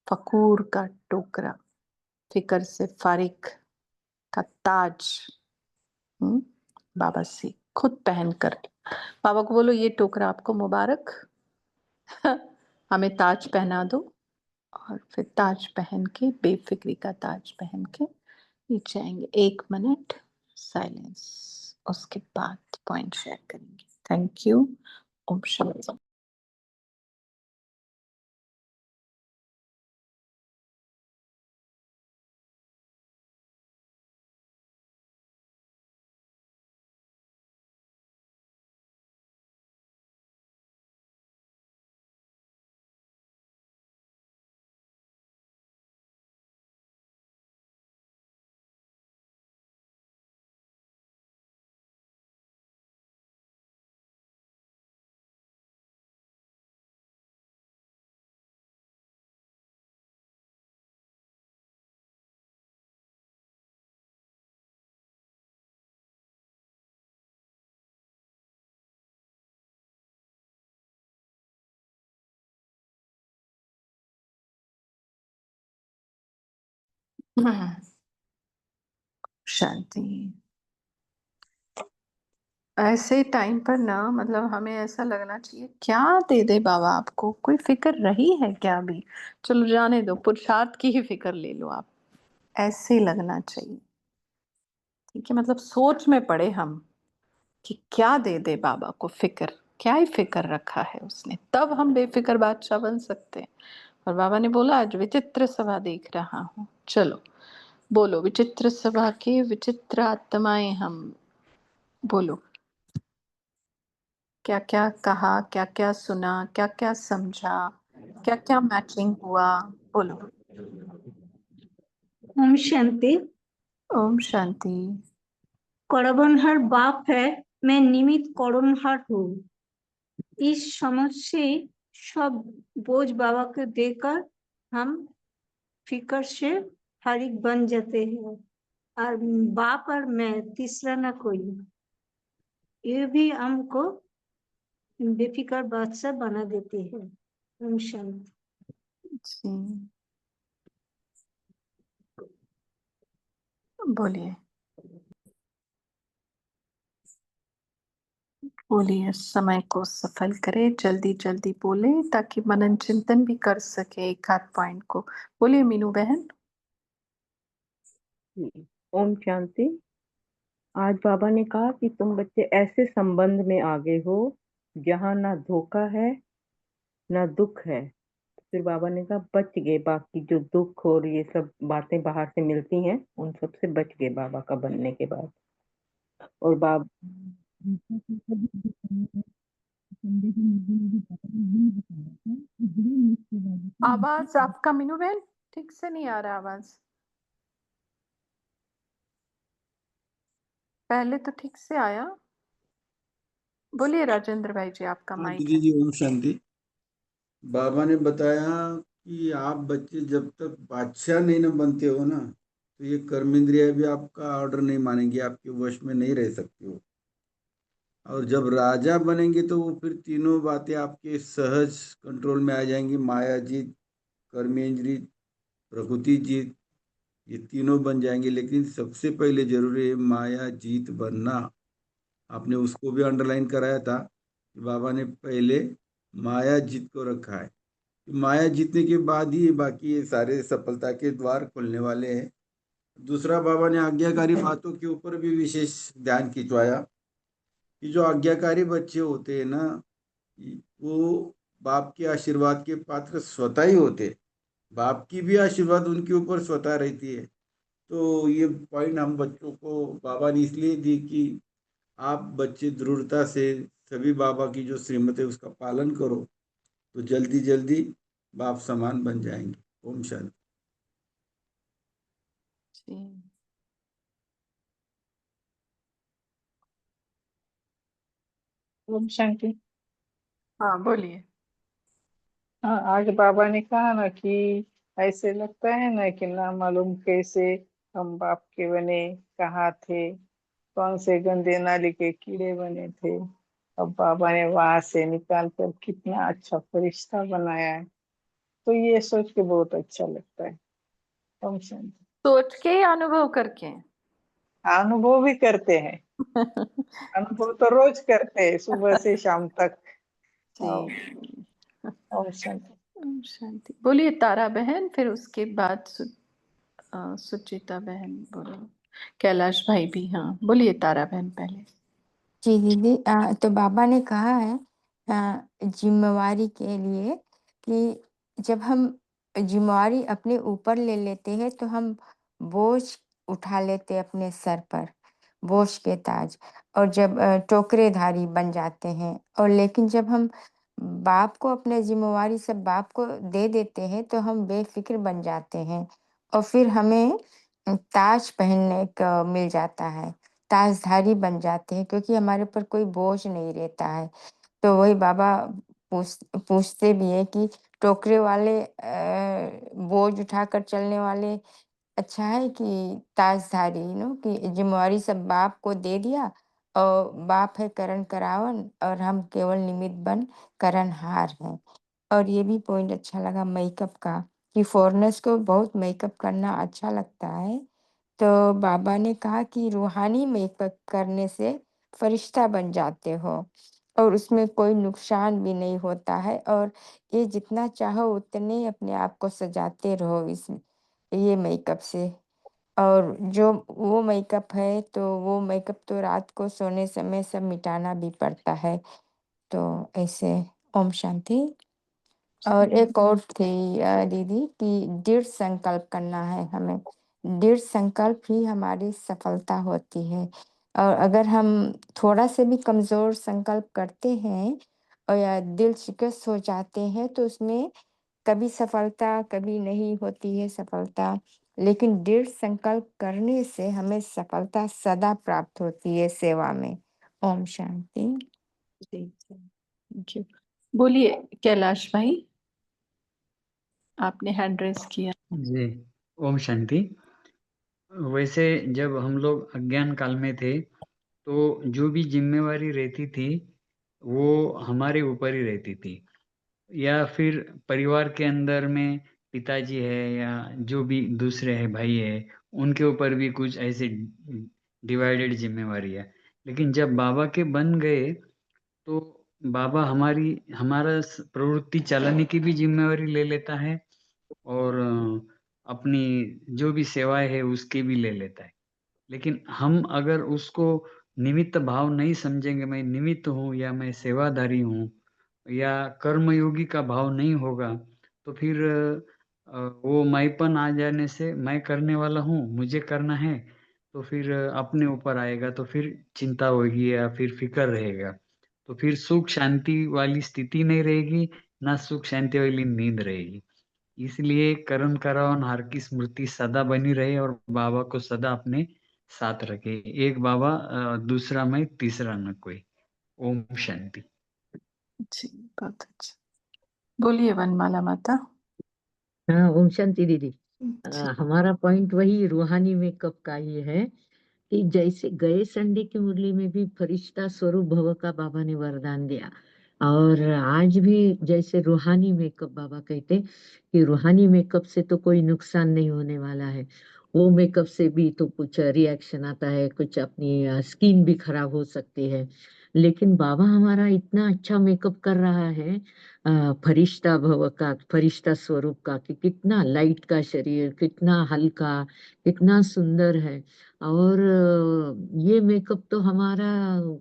फकूर का टोकरा, फिक्र से फारिग का ताज, हम्म, बाबा से खुद पहन कर बाबा को बोलो ये टोकरा आपको मुबारक, हमें ताज पहना दो। और फिर ताज पहन के, बेफिक्री का ताज पहन के नीचे आएंगे। 1 मिनट साइलेंस, उसके बाद पॉइंट शेयर करेंगे। Thank you. ओम शांति। शांति। ऐसे टाइम पर ना, मतलब हमें ऐसा लगना चाहिए क्या दे दे बाबा, आपको कोई फिक्र रही है क्या अभी, चलो जाने दो, पुरुषार्थ की ही फिक्र ले लो आप, ऐसे लगना चाहिए। ठीक है, मतलब सोच में पड़े हम कि क्या दे दे बाबा को फिक्र, क्या ही फिक्र रखा है उसने, तब हम बेफिक्र बादशाह बन सकते हैं। और बाबा ने बोला आज विचित्र सभा देख रहा हूँ, चलो बोलो विचित्र सभा के विचित्र आत्माएं हम, बोलो क्या क्या कहा, क्या क्या सुना, क्या क्या समझा, क्या क्या मैचिंग हुआ, बोलो। ओम शांति। ओम शांति। करबनहार बाप है, मैं निमित करनहार हूँ। इस समझ से सब बोझ बाबा को देकर हम फिक्र से फारिग बन जाते हैं। और बाप और मैं तीसरा ना कोई, ये भी हमको बेफिक्र बादशाह बना देते हैं। ओम शांति। जी बोलिए, बोलिए, समय को सफल करे, जल्दी जल्दी बोले ताकि मनन चिंतन भी कर सके एक आध पॉइंट को। बोलिए मीनू बहन। ओम शांति। आज बाबा ने कहा कि तुम बच्चे ऐसे संबंध में आगे हो जहाँ ना धोखा है ना दुख है। फिर बाबा ने कहा बच गए, बाकी जो दुख और ये सब बातें बाहर से मिलती हैं उन सब से बच गए बाबा का बनने के बाद। और बाबा आवाज आपका मीनू बहन ठीक से नहीं आ रहा आवाज, पहले तो ठीक से आया। बोलिए राजेंद्र भाई जी, आपका हाँ माइक दीदी है। जी, ओम शांति। बाबा ने बताया कि आप बच्चे जब तक बादशाह नहीं ना बनते हो ना, तो ये कर्मेंद्रिया भी आपका ऑर्डर नहीं मानेंगे, आपके वश में नहीं रह सकते हो। और जब राजा बनेंगे तो वो फिर तीनों बातें आपके सहज कंट्रोल में आ जाएंगी। माया जीत, कर्मेंद्री, प्रकृति जीत, ये तीनों बन जाएंगे। लेकिन सबसे पहले जरूरी है माया जीत बनना। आपने उसको भी अंडरलाइन कराया था बाबा ने पहले माया जीत को रखा है। माया जीतने के बाद ही बाकी ये सारे सफलता के द्वार खुलने वाले हैं। दूसरा, बाबा ने आज्ञाकारी बातों के ऊपर भी विशेष ध्यान खिंचवाया कि जो आज्ञाकारी बच्चे होते हैं ना, वो बाप के आशीर्वाद के पात्र स्वतः ही होते। बाप की भी आशीर्वाद उनके ऊपर स्वतः रहती है। तो ये पॉइंट हम बच्चों को बाबा ने इसलिए दी कि आप बच्चे दृढ़ता से सभी बाबा की जो श्रीमत है उसका पालन करो, तो जल्दी जल्दी बाप समान बन जाएंगे। ओम शांति। जी। ओम शांति। हाँ बोलिए। हाँ, आज बाबा ने कहा ना कि ऐसे लगता है ना कि ना मालूम कैसे हम बाप के बने, कहाँ थे, कौन से गंदे नाली के कीड़े बने थे, अब बाबा ने वहां से निकाल कर कितना अच्छा फरिश्ता बनाया है। तो ये सोच के बहुत अच्छा लगता है। ओम शांति। सोच के या अनुभव करके? अनुभव भी करते हैं, अनुभव तो रोज करते हैं सुबह से शाम तक। जी। ओम शांति। ओम शांति। बोलिए तारा बहन, फिर उसके बाद सुचिता बहन बोलो। कैलाश भाई भी। हाँ बोलिए तारा बहन पहले। जी दीदी, तो बाबा ने कहा है जिम्मेवारी के लिए कि जब हम जिम्मेवारी अपने ऊपर ले लेते हैं तो हम बोझ उठा लेते हैं अपने सर पर, बोझ के ताज, और जब टोकरेधारी बन जाते हैं। और लेकिन जब हम बाप को अपने जिम्मेवारी सब बाप को दे देते हैं तो हम बेफिक्र बन जाते हैं, और फिर हमें ताज पहनने का मिल जाता है, ताजधारी बन जाते हैं, क्योंकि हमारे ऊपर कोई बोझ नहीं रहता है। तो वही बाबा पूछते भी है कि टोकरे वाले बोझ उठाकर चलने वाले अच्छा है कि ताजधारी, कि जिम्मेवारी सब बाप को दे दिया, और बाप है करण करावन और हम केवल निमित्त बन करणहार हैं। और ये भी पॉइंट अच्छा लगा मेकअप का, कि फॉरेनर्स को बहुत मेकअप करना अच्छा लगता है। तो बाबा ने कहा कि रूहानी मेकअप करने से फरिश्ता बन जाते हो, और उसमें कोई नुकसान भी नहीं होता है, और ये जितना चाहो उतने अपने आप को सजाते रहो इस ये मेकअप से। और जो वो मेकअप है तो वो मेकअप तो रात को सोने समय सब मिटाना भी पड़ता है। तो ऐसे। ओम शांति। और एक और थी दीदी कि दृढ़ संकल्प करना है हमें, दृढ़ संकल्प ही हमारी सफलता होती है। और अगर हम थोड़ा से भी कमजोर संकल्प करते हैं और या दिल शिकस्त हो जाते हैं तो उसमें कभी सफलता कभी नहीं होती है सफलता, लेकिन दृढ़ संकल्प करने से हमें सफलता सदा प्राप्त होती है सेवा में। ओम शांति। जी जी। बोलिए कैलाश भाई, आपने हैंड रेस किया। जी। ओम शांति। वैसे जब हम लोग अज्ञान काल में थे तो जो भी जिम्मेवारी रहती थी वो हमारे ऊपर ही रहती थी, या फिर परिवार के अंदर में पिताजी है या जो भी दूसरे है भाई है उनके ऊपर भी कुछ ऐसे डिवाइडेड जिम्मेवारी है। लेकिन जब बाबा के बन गए तो बाबा हमारा प्रवृत्ति चलाने की भी जिम्मेवारी ले लेता है, और अपनी जो भी सेवाएं है उसकी भी ले लेता है। लेकिन हम अगर उसको निमित्त भाव नहीं समझेंगे, मैं निमित्त हूँ या मैं सेवाधारी हूँ, या कर्मयोगी का भाव नहीं होगा, तो फिर वो मैंपन आ जाने से मैं करने वाला हूँ मुझे करना है, तो फिर अपने ऊपर आएगा, तो फिर चिंता होगी या फिर फिक्र रहेगा, तो फिर सुख शांति वाली स्थिति नहीं रहेगी, ना सुख शांति वाली नींद रहेगी। इसलिए करण करावन हार की स्मृति सदा बनी रहे और बाबा को सदा अपने साथ रखे। एक बाबा, दूसरा मैं, तीसरा न कोई। ओम शांति। जी बहुत अच्छा। बोलिए वनमाला माता। हाँ, ओम शांति दीदी। जी। हमारा पॉइंट वही रूहानी मेकअप का ही है कि जैसे गए संडे की मुरली में भी फरिश्ता स्वरूप भव का बाबा ने वरदान दिया, और आज भी जैसे रूहानी मेकअप बाबा कहते कि रूहानी मेकअप से तो कोई नुकसान नहीं होने वाला है, वो मेकअप से भी तो कुछ रिएक्शन आता है, कुछ अपनी स्किन भी खराब हो सकती है। लेकिन बाबा हमारा इतना अच्छा मेकअप कर रहा है, फरिश्ता भव का, फरिश्ता स्वरूप का, कि कितना लाइट का शरीर, कितना हल्का, कितना सुंदर है। और ये मेकअप तो हमारा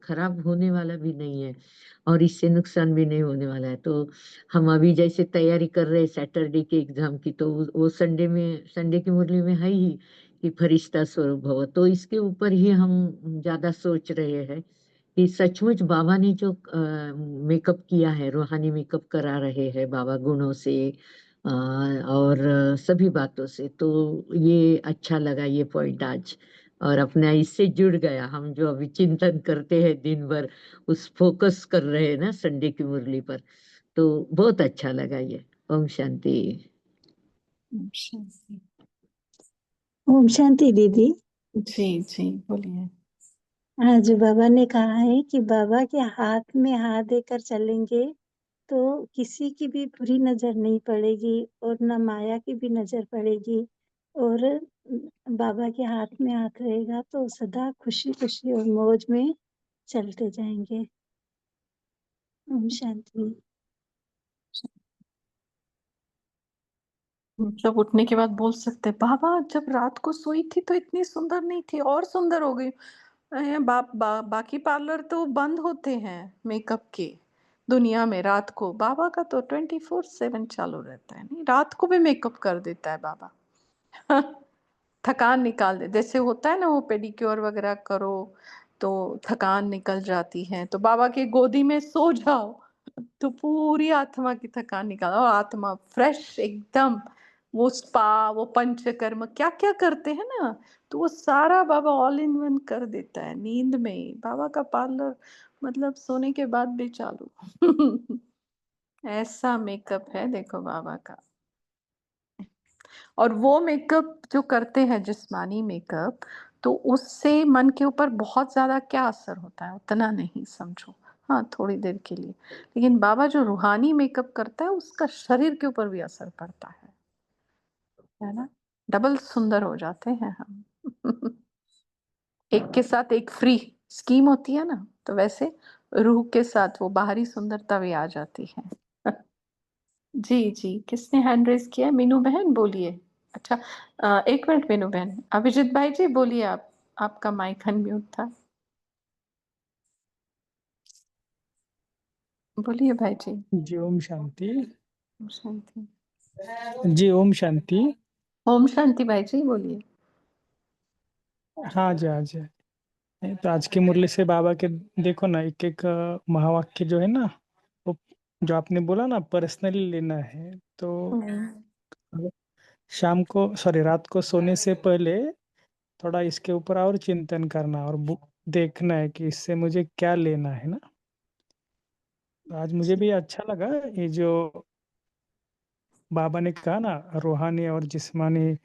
खराब होने वाला भी नहीं है, और इससे नुकसान भी नहीं होने वाला है। तो हम अभी जैसे तैयारी कर रहे हैं सैटरडे के एग्जाम की, तो वो संडे की मुरली में है ही कि फरिश्ता स्वरूप भव, तो इसके ऊपर ही हम ज्यादा सोच रहे हैं कि सचमुच बाबा ने जो मेकअप किया है, रूहानी मेकअप करा रहे हैं बाबा गुणों से, और सभी बातों से। तो ये अच्छा लगा ये पॉइंट आज, और अपना इससे जुड़ गया। हम जो अभी चिंतन करते हैं दिन भर, उस फोकस कर रहे हैं ना संडे की मुरली पर, तो बहुत अच्छा लगा ये। ओम शांति। शांति। ओम शांति दीदी। जी जी बोलिए। आज बाबा ने कहा है कि बाबा के हाथ में हाथ देकर चलेंगे तो किसी की भी बुरी नजर नहीं पड़ेगी और न माया की भी नजर पड़ेगी, और बाबा के हाथ में हाथ रहेगा तो सदा खुशी खुशी और मौज में चलते जाएंगे। ओम शांति। जब उठने के बाद बोल सकते बाबा जब रात को सोई थी तो इतनी सुंदर नहीं थी, और सुंदर हो गई। बाकी पार्लर तो बंद होते हैं मेकअप के दुनिया में रात को, बाबा का तो 24/7 चालू रहता है। नहीं, रात को भी मेकअप कर देता है बाबा। थकान निकाल दे, जैसे होता है ना वो पेडिक्योर वगैरह करो तो थकान निकल जाती है, तो बाबा की गोदी में सो जाओ तो पूरी आत्मा की थकान निकालो, और आत्मा फ्रेश एकदम। वो स्पा, वो पंचकर्म क्या क्या करते हैं ना, तो वो सारा बाबा ऑल इन वन कर देता है नींद में ही। बाबा का पार्लर मतलब सोने के बाद भी चालू। ऐसा मेकअप है देखो बाबा का। और वो मेकअप जो करते हैं जिस्मानी मेकअप, तो उससे मन के ऊपर बहुत ज्यादा क्या असर होता है उतना नहीं समझो, हाँ थोड़ी देर के लिए। लेकिन बाबा जो रूहानी मेकअप करता है उसका शरीर के ऊपर भी असर पड़ता है ना। डबल सुंदर हो जाते हैं हम। एक के साथ एक फ्री स्कीम होती है ना, तो वैसे रूह के साथ वो बाहरी सुंदरता भी आ जाती है। जी जी, किसने हैंड रेज किया है? मीनू बहन बोलिए। अच्छा, एक मिनट मीनू बहन, अभिजीत भाई जी बोलिए, आप, आपका माइक अनम्यूट था, बोलिए भाई जी। जी ओम शांति। ओम शांति। जी ओम शांति। ओम शांति भाई जी बोलिए। हाँ जी हाँ जी। तो आज की मुरली से बाबा के देखो ना, एक एक महावाक्य जो है ना, वो जो आपने बोला ना पर्सनली लेना है, तो शाम को सॉरी रात को सोने से पहले थोड़ा इसके ऊपर और चिंतन करना, और देखना है कि इससे मुझे क्या लेना है ना। तो आज मुझे भी अच्छा लगा ये जो बाबा ने कहा ना, रूहानी और जिस्मानी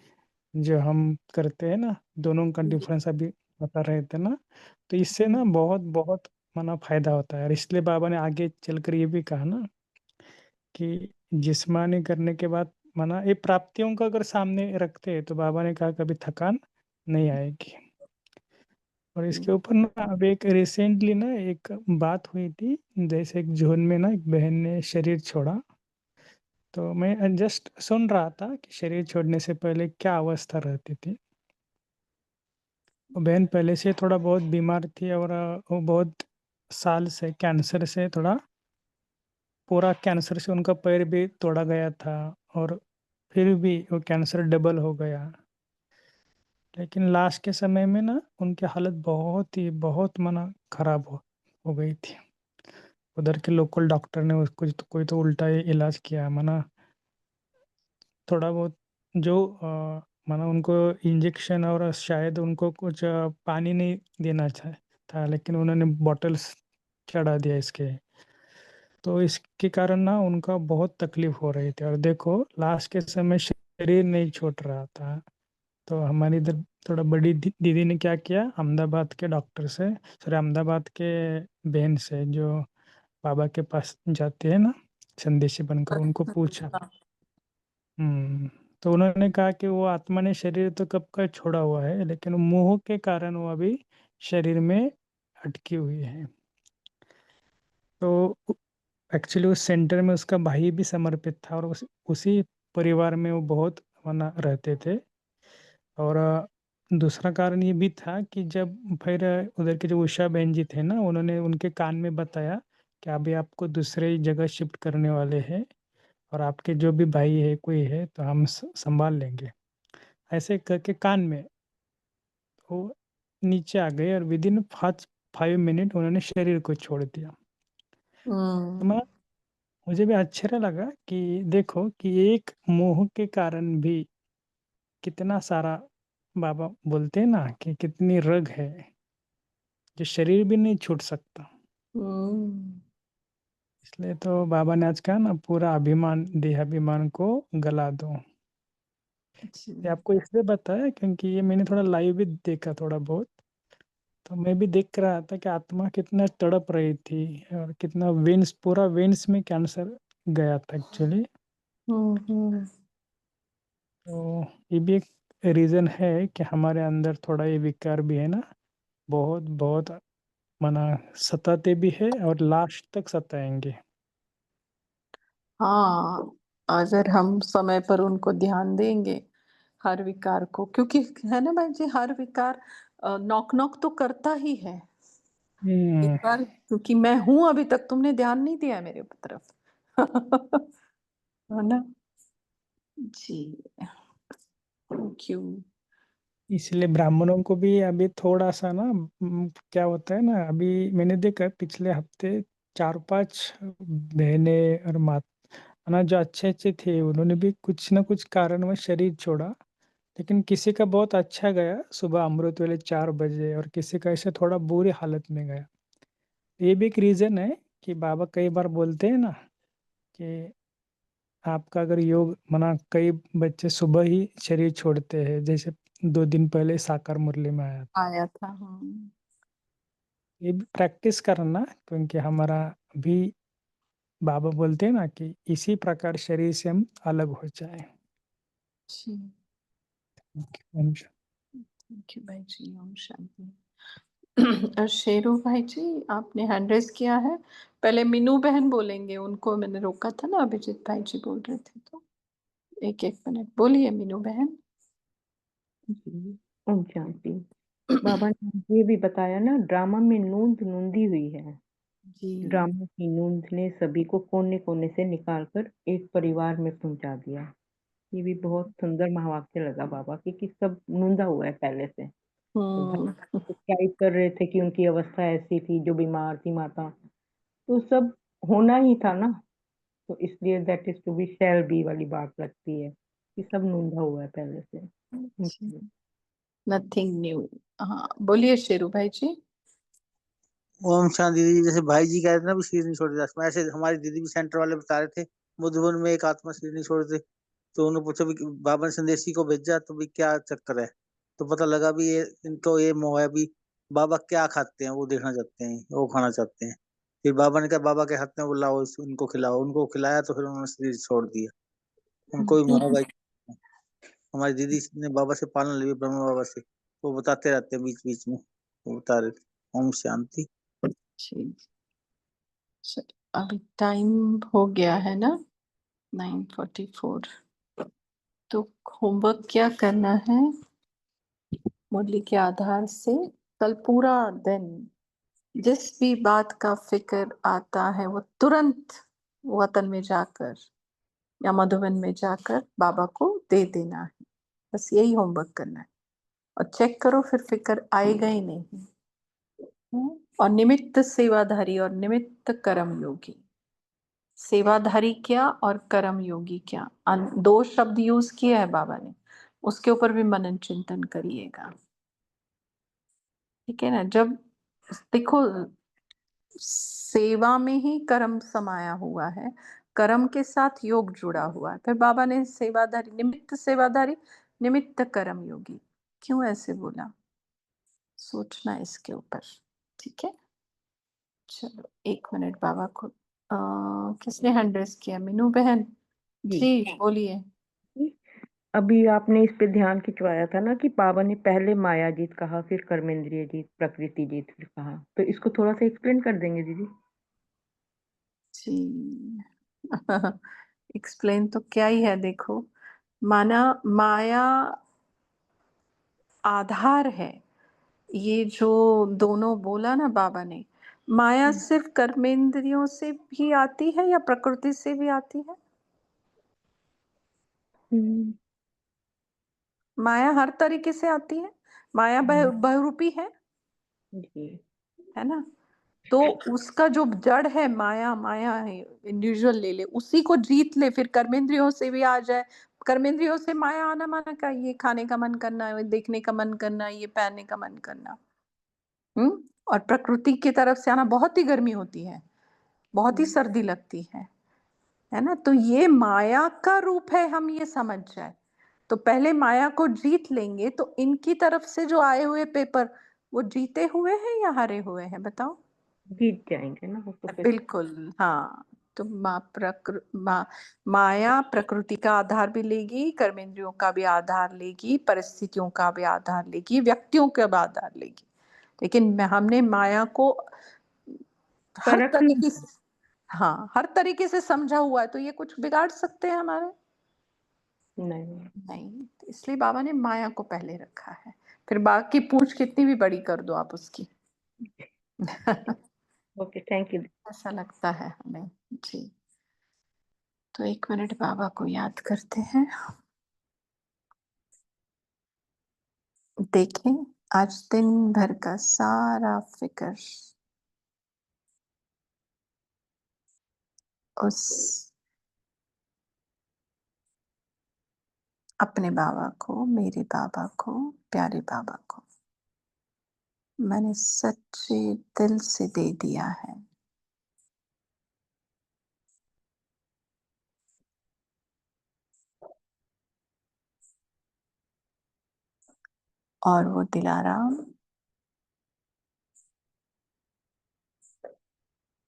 जो हम करते हैं ना, दोनों का डिफरेंस अभी बता रहे थे ना। तो इससे ना बहुत बहुत माना फायदा होता है, और इसलिए बाबा ने आगे चलकर ये भी कहा ना कि जिस्मानी करने के बाद माना ये प्राप्तियों का अगर सामने रखते हैं तो बाबा ने कहा कभी थकान नहीं आएगी। और इसके ऊपर ना अब एक रिसेंटली ना एक बात हुई थी, जैसे एक जोन में ना एक बहन ने शरीर छोड़ा, तो मैं जस्ट सुन रहा था कि शरीर छोड़ने से पहले क्या अवस्था रहती थी। वो बहन पहले से थोड़ा बहुत बीमार थी, और वो बहुत साल से कैंसर से थोड़ा, पूरा कैंसर से उनका पैर भी तोड़ा गया था, और फिर भी वो कैंसर डबल हो गया। लेकिन लास्ट के समय में ना उनकी हालत बहुत ही बहुत माना खराब हो गई थी। उधर के लोकल डॉक्टर ने उसको कोई तो उल्टा ही इलाज किया, माना थोड़ा बहुत जो माना उनको इंजेक्शन, और शायद उनको कुछ पानी नहीं देना था, लेकिन उन्होंने बॉटल्स चढ़ा दिया इसके। तो इसके कारण ना उनका बहुत तकलीफ हो रही थी, और देखो लास्ट के समय शरीर नहीं छोड़ रहा था। तो हमारी इधर थोड़ा बड़ी दीदी ने क्या किया, अहमदाबाद के डॉक्टर से, सॉरी अहमदाबाद के बहन से जो बाबा के पास जाते हैं ना संदेशी बनकर, उनको पूछा। तो उन्होंने कहा कि वो आत्मा ने शरीर तो कब का छोड़ा हुआ है, लेकिन मोह के कारण वो अभी शरीर में अटकी हुई है। तो एक्चुअली उस सेंटर में उसका भाई भी समर्पित था और उसी परिवार में वो बहुत माना रहते थे। और दूसरा कारण ये भी था कि जब फिर उधर के जो उषा बहन जी थे ना, उन्होंने उनके कान में बताया कि अभी आपको दूसरे जगह शिफ्ट करने वाले हैं और आपके जो भी भाई है कोई है तो हम संभाल लेंगे, ऐसे करके कान में वो नीचे आ गए और विदिन 5 मिनट उन्होंने शरीर को छोड़ दिया। तो मुझे भी आश्चर्य लगा कि देखो कि एक मोह के कारण भी कितना सारा, बाबा बोलते हैं ना कि कितनी रग है, जो शरीर भी नहीं छूट सकता। इसलिए तो बाबा ने आज कहा ना, पूरा अभिमान देहाभिमान को गला दो। ये आपको इसलिए बताया क्योंकि ये मैंने थोड़ा लाइव भी देखा थोड़ा बहुत, तो मैं भी देख रहा था कि आत्मा कितना तड़प रही थी और कितना वेन्स, पूरा वेन्स में कैंसर गया था एक्चुअली। तो ये भी एक रीज़न है कि हमारे अंदर थोड़ा ये विकार भी है ना, बहुत बहुत मना सताते भी है और लास्ट तक सताएंगे। हाँ, अगर हम समय पर उनको ध्यान देंगे हर विकार को, क्योंकि है ना भाई जी, हर विकार नॉक नॉक तो करता ही है। एक बार क्योंकि मैं हूं, अभी तक तुमने ध्यान नहीं दिया है मेरे तरफ। है ना जी, थैंक यू। इसलिए ब्राह्मणों को भी अभी थोड़ा सा ना क्या होता है ना, अभी मैंने देखा पिछले हफ्ते 4-5 बहनें और माँ ना जो अच्छे अच्छे थे, उन्होंने भी कुछ ना कुछ कारणवश शरीर छोड़ा। लेकिन किसी का बहुत अच्छा गया सुबह अमृत वेले 4 बजे, और किसी का ऐसे थोड़ा बुरी हालत में गया। ये भी एक रीज़न है कि बाबा कई बार बोलते हैं ना कि आपका अगर योग मना, कई बच्चे सुबह ही शरीर छोड़ते हैं, जैसे 2 दिन पहले साकार मुरली में आया था। आया था, हाँ ये भी प्रैक्टिस करना, क्योंकि हमारा भी बाबा बोलते हैं ना कि इसी प्रकार शरीर से हम अलग हो जाए। जी, ओम थैंक यू भाई जी, ओम शांति। और शेरू भाई जी, आपने हैंड रेज किया है, पहले मीनू बहन बोलेंगे, उनको मैंने रोका था ना, अभिजीत भाई जी बोल रहे थे, तो एक एक मिनट बोलिए मीनू बहन। जी, ओम शांति। बाबा ने ये भी बताया ना, ड्रामा में नूंद नूंदी हुई है। जी ड्रामा की नूंद ने सभी को कोने कोने से निकालकर एक परिवार में पहुंचा दिया। ये भी बहुत सुंदर महावाक्य लगा बाबा कि सब नूंदा हुआ है पहले से। तो भाई क्या कर रहे थे कि उनकी अवस्था ऐसी थी, जो बीमार थी माता, तो सब होना ही था ना। तो इसलिए that is to be shall be वाली बात लगती है कि सब नूंदा हुआ है पहले से। Nothing new. हाँ बोलिए शेरू भाई जी। ओम शांति दीदी, जैसे भाई जी कह रहे थे ना भी शरीर नहीं छोड़ते, ऐसे हमारी दीदी भी सेंटर वाले बता रहे थे, मधुबन में एक आत्मा शरीर नहीं छोड़ते। तो उन्होंने पूछा भी बाबा ने संदेशी को भेजा तो भी क्या चक्कर है। तो पता लगा भी ये इनको ये मोह है भी बाबा क्या खाते हैं वो देखना चाहते हैं, वो खाना चाहते हैं। फिर बाबा ने कहा बाबा के हाथ में वो लाओ, उनको खिलाओ, उनको खिलाया तो फिर उन्होंने शरीर छोड़ दिया। उनको भी मोह भाई। हमारी दीदी ने बाबा से पालन ली, ब्रह्म बाबा से, वो बताते रहते हैं बीच बीच में, वो बता रहे थे। ओम शांति। जी, चलो अभी टाइम हो गया है ना 9:44, तो होमवर्क क्या करना है, मुरली के आधार से कल पूरा दिन जिस भी बात का फिक्र आता है वो तुरंत वतन में जाकर या मधुबन में जाकर बाबा को दे देना है। बस यही होमवर्क करना है, और चेक करो फिर फिक्र आएगा ही नहीं। और निमित्त सेवाधारी और निमित्त कर्म योगी, सेवाधारी क्या और कर्म योगी क्या, 2 शब्द यूज किए हैं बाबा ने, उसके ऊपर भी मनन चिंतन करिएगा। ठीक है ना, जब देखो सेवा में ही कर्म समाया हुआ है, कर्म के साथ योग जुड़ा हुआ है, फिर बाबा ने सेवाधारी, निमित्त सेवाधारी, निमित्त कर्म योगी क्यों ऐसे बोला, सोचना इसके ऊपर। ठीक है, चलो 1 मिनट, बाबा को किसने हैंड रेस किया, मीनू बहन जी जी बोलिए। अभी आपने इस पे ध्यान खिंचवाया था ना कि बाबा ने पहले माया जीत कहा, फिर कर्मेंद्रिय जीत, प्रकृति जीत फिर कहा, तो इसको थोड़ा सा एक्सप्लेन कर देंगे दीदी। जी। एक्सप्लेन तो क्या ही है, देखो, माया आधार है। ये जो दोनों बोला ना बाबा ने, माया सिर्फ कर्मेंद्रियों से भी आती है या प्रकृति से भी आती है? माया हर तरीके से आती है। माया बहुरूपी है जी ना? तो उसका जो जड़ है माया है, इंडिविजुअल ले ले, उसी को जीत ले, फिर कर्मेंद्रियों से भी आ जाए। कर्मेंद्रियों से माया आना माना क्या? ये खाने का मन करना, ये देखने का मन करना, ये पहनने का मन करना। और प्रकृति की तरफ से आना, बहुत ही गर्मी होती है, बहुत ही सर्दी लगती है ना? तो ये माया का रूप है, हम ये समझ जाए। तो पहले माया को जीत लेंगे तो इनकी तरफ से जो आए हुए पेपर, वो जीते हुए हैं या हारे हुए हैं, बताओ? जीत जाएंगे ना वो तो फिर। बिल्कुल, हाँ। तो माया प्रकृति का आधार भी लेगी, कर्मेंद्रियों का भी आधार लेगी, परिस्थितियों का भी आधार लेगी, व्यक्तियों का भी आधार लेगी। लेकिन हमने माया को हर तरीके से, हाँ, हर तरीके से समझा हुआ है, तो ये कुछ बिगाड़ सकते हैं हमारे? नहीं। तो इसलिए बाबा ने माया को पहले रखा है, फिर बाकी पूंछ कितनी भी बड़ी कर दो आप उसकी। Okay, thank you. ऐसा लगता है हमें। जी। तो 1 मिनट बाबा को याद करते हैं। देखें, आज दिन भर का सारा फिक्र उस अपने बाबा को, मेरे बाबा को, प्यारे बाबा को मैंने सच्चे दिल से दे दिया है। और वो दिलाराम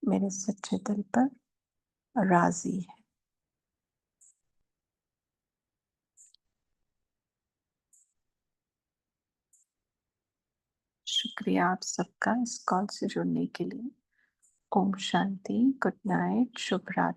मेरे सच्चे दिल पर राजी है। शुक्रिया आप सबका इस कॉल से जुड़ने के लिए। ओम शांति, गुड नाइट, शुभ रात्रि।